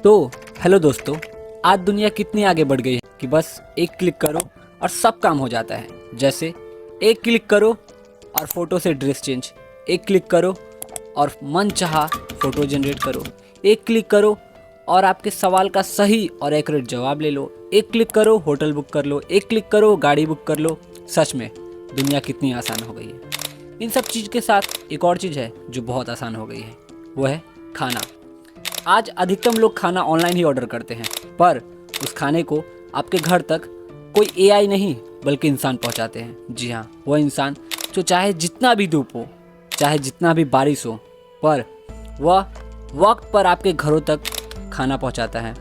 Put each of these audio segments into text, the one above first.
तो हेलो दोस्तों, आज दुनिया कितनी आगे बढ़ गई है कि बस एक क्लिक करो और सब काम हो जाता है। जैसे एक क्लिक करो और फोटो से ड्रेस चेंज, एक क्लिक करो और मन चाहा फोटो जनरेट करो, एक क्लिक करो और आपके सवाल का सही और एक्यूरेट जवाब ले लो, एक क्लिक करो होटल बुक कर लो, एक क्लिक करो गाड़ी बुक कर लो। सच में दुनिया कितनी आसान हो गई है। इन सब चीज़ के साथ एक और चीज़ है जो बहुत आसान हो गई है, वो है खाना। आज अधिकतम लोग खाना ऑनलाइन ही ऑर्डर करते हैं, पर उस खाने को आपके घर तक कोई एआई नहीं बल्कि इंसान पहुंचाते हैं। जी हाँ, वह इंसान जो चाहे जितना भी धूप हो, चाहे जितना भी बारिश हो, पर वह वक्त पर आपके घरों तक खाना पहुंचाता है।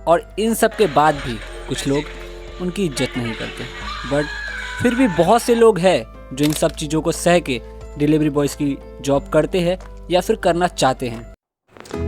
और इन सब के बाद भी कुछ लोग उनकी इज्जत नहीं करते, बट फिर भी बहुत से लोग हैं जो इन सब चीज़ों को सह के डिलीवरी बॉयज़ की जॉब करते हैं या फिर करना चाहते हैं।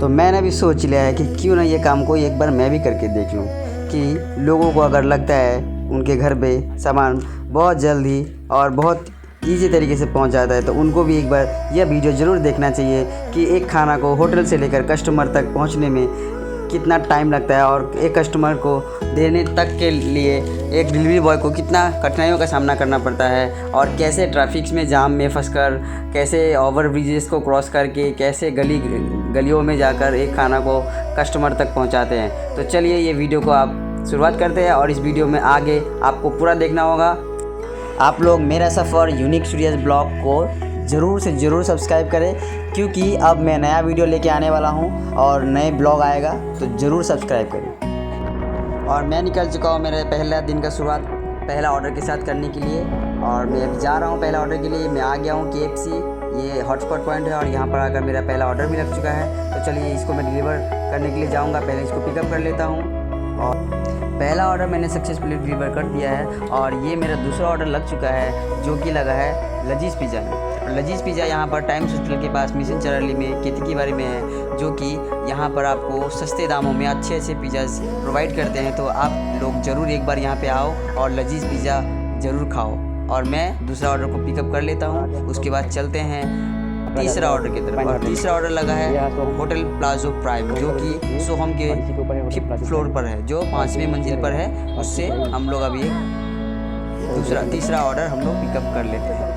तो मैंने भी सोच लिया है कि क्यों ना ये काम को एक बार मैं भी करके देख लूँ कि लोगों को अगर लगता है उनके घर पे सामान बहुत जल्दी और बहुत ईजी तरीके से पहुंच जाता है, तो उनको भी एक बार यह वीडियो ज़रूर देखना चाहिए कि एक खाना को होटल से लेकर कस्टमर तक पहुंचने में कितना टाइम लगता है और एक कस्टमर को देने तक के लिए एक डिलीवरी बॉय को कितना कठिनाइयों का सामना करना पड़ता है, और कैसे ट्रैफिक में जाम में फंसकर, कैसे ओवर ब्रिजेस को क्रॉस करके, कैसे गलियों में जाकर एक खाना को कस्टमर तक पहुंचाते हैं। तो चलिए ये वीडियो को आप शुरुआत करते हैं और इस वीडियो में आगे आपको पूरा देखना होगा। आप लोग मेरा सफ़र यूनिक स्टूडियोज ब्लॉग को ज़रूर से ज़रूर सब्सक्राइब करें, क्योंकि अब मैं नया वीडियो लेके आने वाला हूं और नए ब्लॉग आएगा, तो ज़रूर सब्सक्राइब करें। और मैं निकल चुका हूं मेरे पहला दिन का शुरुआत पहला ऑर्डर के साथ करने के लिए, और मैं अभी जा रहा हूं पहला ऑर्डर के लिए। मैं आ गया हूं KFC, ये हॉटस्पॉट पॉइंट है और यहाँ पर आकर मेरा पहला ऑर्डर भी लग चुका है। तो चलिए इसको मैं डिलीवर करने के लिए जाऊँगा, पहले इसको पिकअप कर लेता हूँ। और पहला ऑर्डर मैंने सक्सेसफुली डिलीवर कर दिया है और ये मेरा दूसरा ऑर्डर लग चुका है, जो कि लगा है लजीज पिज़्ज़ा में। और लजीज पिज़्ज़ा यहाँ पर टाइम्स हॉस्पिटल के पास मिशन चरली में केतकी बारी में है, जो कि यहाँ पर आपको सस्ते दामों में अच्छे पिज़्ज़ा प्रोवाइड करते हैं। तो आप लोग ज़रूर एक बार यहाँ पे आओ और लजीज पिज़्ज़ा ज़रूर खाओ। और मैं दूसरा ऑर्डर को पिकअप कर लेता हूँ, उसके बाद चलते हैं तीसरा ऑर्डर की तरफ। और तीसरा ऑर्डर लगा है होटल प्लाजो प्राइम, जो कि सोहम के 5th फ्लोर पर है, जो 5वीं मंजिल पर है। उससे हम लोग अभी तीसरा ऑर्डर हम लोग पिकअप कर लेते हैं।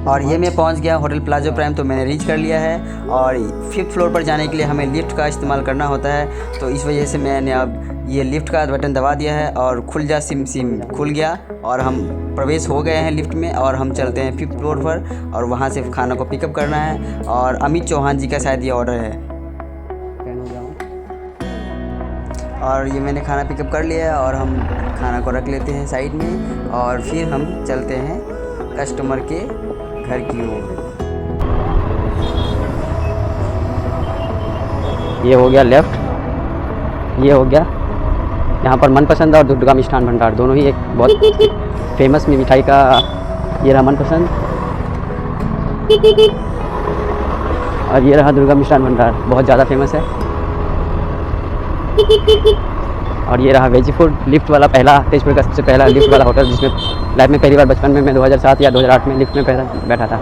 और ये मैं पहुंच गया होटल प्लाजो प्राइम, तो मैंने रीच कर लिया है। और 5th फ्लोर पर जाने के लिए हमें लिफ्ट का इस्तेमाल करना होता है, तो इस वजह से मैंने अब ये लिफ्ट का बटन दबा दिया है और खुल जा सिम खुल गया और हम प्रवेश हो गए हैं लिफ्ट में। और हम चलते हैं 5th फ्लोर पर और वहाँ से खाना को पिकअप करना है। और अमित चौहान जी का शायद ये ऑर्डर है। और ये मैंने खाना पिकअप कर लिया है और हम खाना को रख लेते हैं साइड में और फिर हम चलते हैं कस्टमर के घर की ओर। ये हो गया लेफ़्ट, ये हो गया यहाँ पर मनपसंद और दुर्गा मिष्ठान भंडार, दोनों ही एक बहुत फेमस मिठाई का। ये रहा मनपसंद और ये रहा दुर्गा मिष्ठान भंडार, बहुत ज़्यादा फेमस है। और ये रहा वेज फूड लिफ्ट वाला, पहला तेजपुर का सबसे पहला लिफ्ट वाला होटल, जिसमें लाइफ में पहली बार बचपन में मैं 2007 या 2008 में लिफ्ट में पहला बैठा था।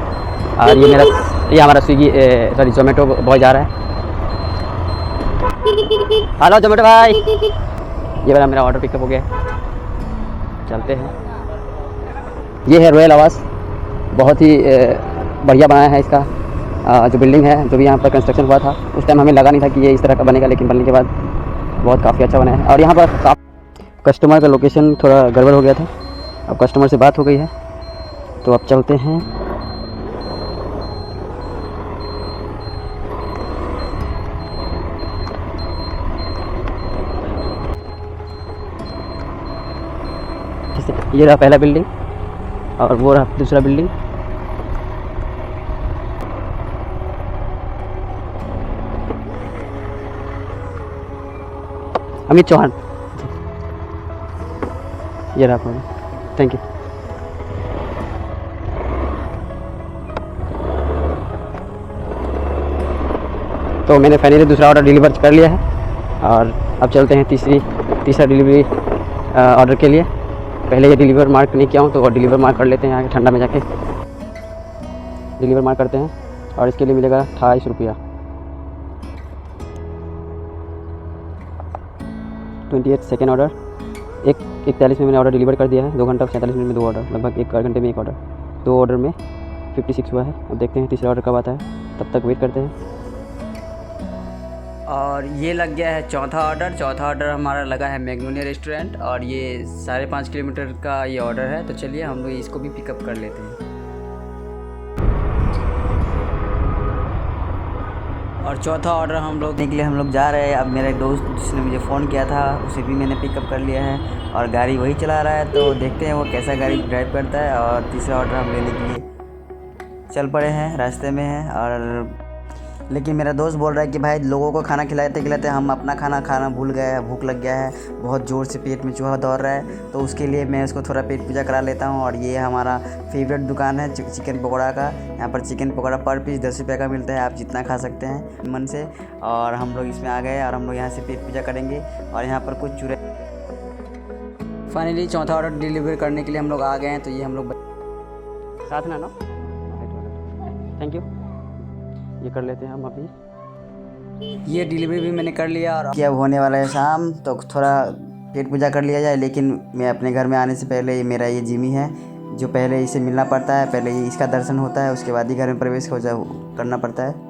और ये हमारा स्विगी जोमेटो बॉय जा रहा है। हेलो जोमेटो भाई, ये वाला मेरा ऑर्डर पिकअप हो गया। चलते हैं। ये है रॉयल आवास, बहुत ही बढ़िया बनाया है इसका जो बिल्डिंग है, जो भी यहाँ पर कंस्ट्रक्शन हुआ था उस टाइम हमें लगा नहीं था कि ये इस तरह का बनेगा, लेकिन बनने के बाद बहुत काफ़ी अच्छा बना है। और यहाँ पर कस्टमर का लोकेशन थोड़ा गड़बड़ हो गया था, अब कस्टमर से बात हो गई है, तो अब चलते हैं। ये रहा पहला बिल्डिंग और वो रहा दूसरा बिल्डिंग। अमित चौहान, ये रहा आपका, थैंक यू। तो मैंने फाइनली दूसरा ऑर्डर डिलीवर कर लिया है और अब चलते हैं तीसरा डिलीवरी ऑर्डर के लिए। पहले ये डिलीवर मार्क नहीं किया हूँ, तो डिलीवर मार्क कर लेते हैं यहाँ ठंडा में जाके। डिलीवर मार्क करते हैं और इसके लिए मिलेगा 28 रुपया। 28 सेकेंड ऑर्डर। 1:41 में मैंने ऑर्डर डिलीवर कर दिया है। 2 घंटा 47 मिनट में 2 ऑर्डर, लगभग 1 घंटे में 1 ऑर्डर। 2 ऑर्डर में 56 हुआ है। अब देखते हैं तीसरा ऑर्डर कब आता है, तब तक वेट करते हैं। और ये लग गया है चौथा ऑर्डर हमारा लगा है मैग्नोलिया रेस्टोरेंट, और ये 5.5 किलोमीटर का ये ऑर्डर है। तो चलिए हम लोग इसको भी पिकअप कर लेते हैं। और चौथा ऑर्डर हम लोग जा रहे हैं। अब मेरा एक दोस्त जिसने मुझे फ़ोन किया था उसे भी मैंने पिकअप कर लिया है, और गाड़ी वही चला रहा है। तो देखते हैं वो कैसा गाड़ी ड्राइव करता है। और तीसरा ऑर्डर हम लेने के लिए चल पड़े हैं, रास्ते में हैं। और लेकिन मेरा दोस्त बोल रहा है कि भाई लोगों को खाना खिलाते खिलाते हम अपना खाना भूल गए हैं, भूख लग गया है, बहुत ज़ोर से पेट में चूहा दौड़ रहा है। तो उसके लिए मैं उसको थोड़ा पेट पूजा करा लेता हूँ। और ये हमारा फेवरेट दुकान है चिकन पकौड़ा का। यहाँ पर चिकन पकौड़ा पर पीस 10 रुपये का मिलता है, आप जितना खा सकते हैं मन से। और हम लोग इसमें आ गए और हम लोग यहाँ से पेट पूजा करेंगे। और यहाँ पर कुछ चूरे फाइनली चौथा ऑर्डर डिलीवर करने के लिए हम लोग आ गए हैं। तो ये हम लोग साथ में ना, थैंक यू। ये कर लेते हैं हम अभी। ये डिलीवरी भी मैंने कर लिया। और अब होने वाला है शाम, तो थोड़ा पेट पूजा कर लिया जाए। लेकिन मैं अपने घर में आने से पहले ये मेरा ये जिमी है, जो पहले इसे मिलना पड़ता है, पहले ये इसका दर्शन होता है, उसके बाद ही घर में प्रवेश करना पड़ता है।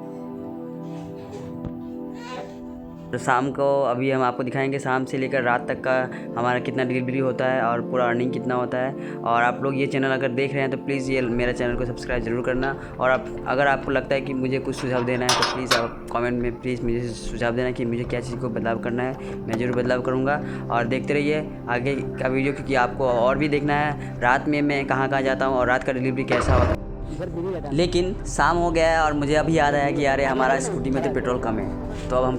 तो शाम को अभी हम आपको दिखाएंगे शाम से लेकर रात तक का हमारा कितना डिलीवरी होता है और पूरा अर्निंग कितना होता है। और आप लोग ये चैनल अगर देख रहे हैं तो प्लीज़ ये मेरा चैनल को सब्सक्राइब ज़रूर करना। और अगर आपको लगता है कि मुझे कुछ सुझाव देना है तो प्लीज़ आप कमेंट में प्लीज़ मुझे सुझाव देना कि मुझे क्या चीज़ को बदलाव करना है, मैं ज़रूर बदलाव करूँगा। और देखते रहिए आगे का वीडियो, क्योंकि आपको और भी देखना है रात में मैं कहाँ जाता हूँ और रात का डिलीवरी कैसा होता है। लेकिन शाम हो गया है और मुझे अभी याद आया कि यार हमारा स्कूटी में तो पेट्रोल कम है। तो अब हम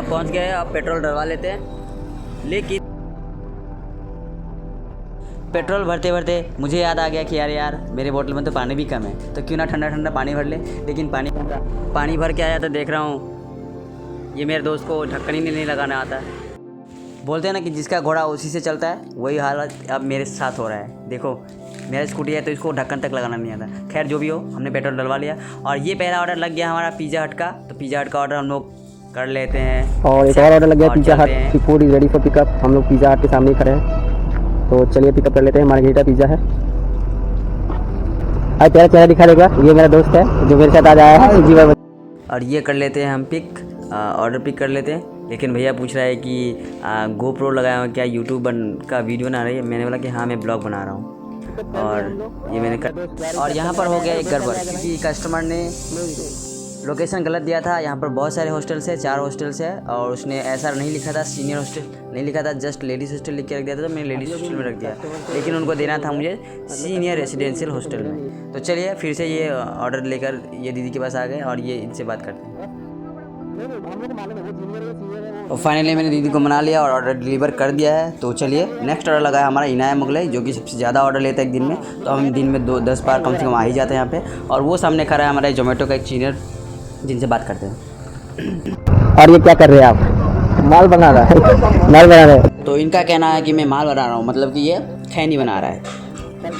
पहुंच गए हैं। अब पेट्रोल डलवा लेते हैं। लेकिन पेट्रोल भरते भरते मुझे याद आ गया कि यार मेरे बोतल में तो पानी भी कम है, तो क्यों ना ठंडा ठंडा पानी भर ले। लेकिन पानी भर के आया तो देख रहा हूँ ये मेरे दोस्त को ढक्कन ही नहीं लगाना आता। बोलते हैं ना कि जिसका घोड़ा उसी से चलता है, वही हालत अब मेरे साथ हो रहा है। देखो मेरा स्कूटी है तो इसको ढक्कन तक लगाना नहीं आता। खैर जो भी हो, हमने पेट्रोल डलवा लिया। और ये पहला ऑर्डर लग गया हमारा पिज़्ज़ा हट का। तो पिज़्ज़ा हट का ऑर्डर हम लोग कर लेते हैं। और एक और ऑर्डर लग गया पिज़्ज़ा हट। Food is ready for pickup. हम लोग पिज़्ज़ा हट के सामने ही खड़े हैं, तो चलिए पिकअप कर लेते हैं। मार्गेरिटा पिज़्ज़ा है। आज तेरा चेहरा दिखा देगा, ये मेरा दोस्त है जो मेरे साथ आज आया है जी। और ये कर लेते हैं हम ऑर्डर पिक कर लेते हैं। लेकिन भैया पूछ रहा है कि GoPro लगाया हुआ क्या यूट्यूब का वीडियो बना रही है। मैंने बोला कि हाँ मैं ब्लॉग बना रहा हूँ। और ये मैंने और यहाँ पर हो गया एक गड़बड़, क्योंकि कस्टमर ने लोकेशन गलत दिया था। यहाँ पर बहुत सारे हॉस्टल्स है, 4 हॉस्टल्स है। और उसने ऐसा नहीं लिखा था, सीनियर हॉस्टल नहीं लिखा था, जस्ट लेडीज़ हॉस्टल लिख के रख दिया था। तो मैंने लेडीज़ हॉस्टल में रख दिया, लेकिन उनको देना था मुझे सीनियर रेसिडेंशियल हॉस्टल में। तो चलिए फिर से ये ऑर्डर लेकर ये दीदी के पास आ गए और ये इनसे बात करते हैं। और फाइनली मैंने दीदी को मना लिया और ऑर्डर डिलीवर कर दिया है। तो चलिए नेक्स्ट ऑर्डर लगा है हमारा इनाया मुगलई, जो कि सबसे ज़्यादा ऑर्डर लेता है एक दिन में। तो हम दिन में 10 बार कम से कम आ ही जाते हैं यहाँ पे। और वो सामने खड़ा है हमारा जोमेटो का एक सीनियर, जिनसे बात करते हैं। और ये क्या कर रहे हैं आप? माल बना रहा है। माल बना रहे हैं। तो इनका कहना है कि मैं माल बना रहा हूँ, मतलब कि ये खैनी बना रहा है।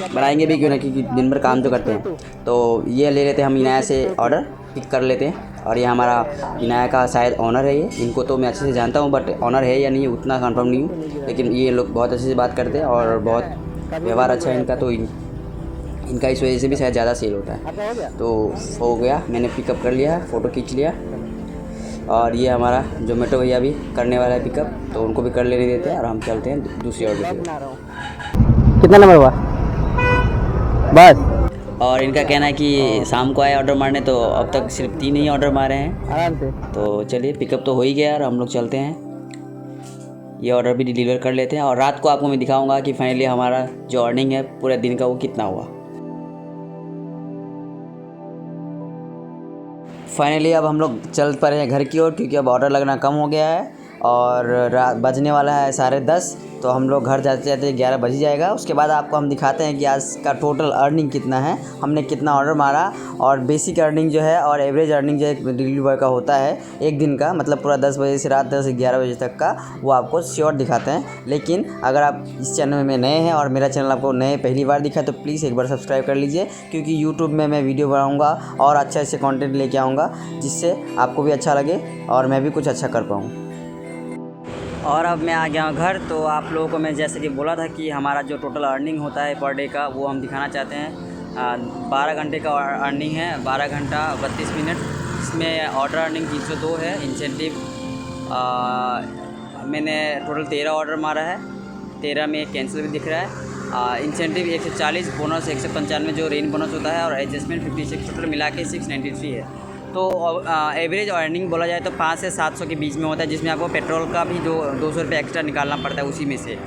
बनाएंगे भी क्यों ना, क्योंकि दिन भर काम तो करते हैं। तो ये ले लेते हैं हम इनाया से ऑर्डर पिक कर लेते हैं। और ये हमारा इनाया का शायद ऑनर है। ये इनको तो मैं अच्छे से जानता हूँ, बट ऑनर है या नहीं उतना कंफर्म नहीं हूँ। लेकिन ये लोग बहुत अच्छे से बात करते हैं और बहुत व्यवहार अच्छा है इनका। तो इनका इस वजह से भी शायद ज़्यादा सेल होता है। तो हो गया, मैंने पिकअप कर लिया, फ़ोटो खींच लिया। और ये हमारा जोमेटो भैया भी करने वाला है पिकअप, तो उनको भी कर लेने देते हैं और हम चलते हैं दूसरी ऑर्डर पे। कितना नंबर हुआ बस? और इनका कहना है कि शाम को आए ऑर्डर मारने, तो अब तक सिर्फ 3 ही ऑर्डर मारे हैं आराम से। तो चलिए पिकअप तो हो ही गया और हम लोग चलते हैं। ये ऑर्डर भी डिलीवर कर लेते हैं और रात को आपको मैं दिखाऊंगा कि फाइनली हमारा जो अर्निंग है पूरे दिन का वो कितना हुआ। फाइनली अब हम लोग चल पड़े हैं घर की ओर, क्योंकि अब ऑर्डर लगना कम हो गया है और रात बजने वाला है 10:30। तो हम लोग घर जाते जाते 11 बज जाएगा। उसके बाद आपको हम दिखाते हैं कि आज का टोटल अर्निंग कितना है, हमने कितना ऑर्डर मारा। और बेसिक अर्निंग जो है और एवरेज अर्निंग जो एक डिलीवरी बॉय का होता है एक दिन का, मतलब पूरा 10 बजे से रात 10 से 11 बजे तक का, वो आपको श्योर दिखाते हैं। लेकिन अगर आप इस चैनल में नए हैं और मेरा चैनल आपको पहली बार दिखा तो प्लीज़ एक बार सब्सक्राइब कर लीजिए, क्योंकि यूट्यूब में मैं वीडियो बनाऊँगा और अच्छे से कॉन्टेंट लेके आऊँगा, जिससे आपको भी अच्छा लगे और मैं भी कुछ अच्छा कर पाऊँ। और अब मैं आ गया हूँ घर। तो आप लोगों को मैं जैसे कि बोला था कि हमारा जो टोटल अर्निंग होता है पर डे का वो हम दिखाना चाहते हैं। 12 घंटे का अर्निंग है, 12 घंटा 32 मिनट। इसमें ऑर्डर अर्निंग 302 है। इंसेंटिव मैंने टोटल 13 ऑर्डर मारा है, 13 में कैंसिल भी दिख रहा है। इंसेंटिव 140, बोनस 195 जो रेन बोनस होता है, और एडजस्टमेंट 56, टोटल मिला के 693 है। तो एवरेज अर्निंग बोला जाए तो 5 से 700 के बीच में होता है, जिसमें आपको पेट्रोल का भी जो 200 रुपये एक्स्ट्रा निकालना पड़ता है उसी में से।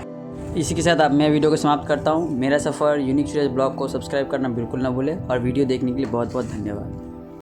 इसी के साथ अब मैं वीडियो को समाप्त करता हूँ। मेरा सफ़र यूनिक सूरज ब्लॉग को सब्सक्राइब करना बिल्कुल ना भूलें, और वीडियो देखने के लिए बहुत बहुत धन्यवाद।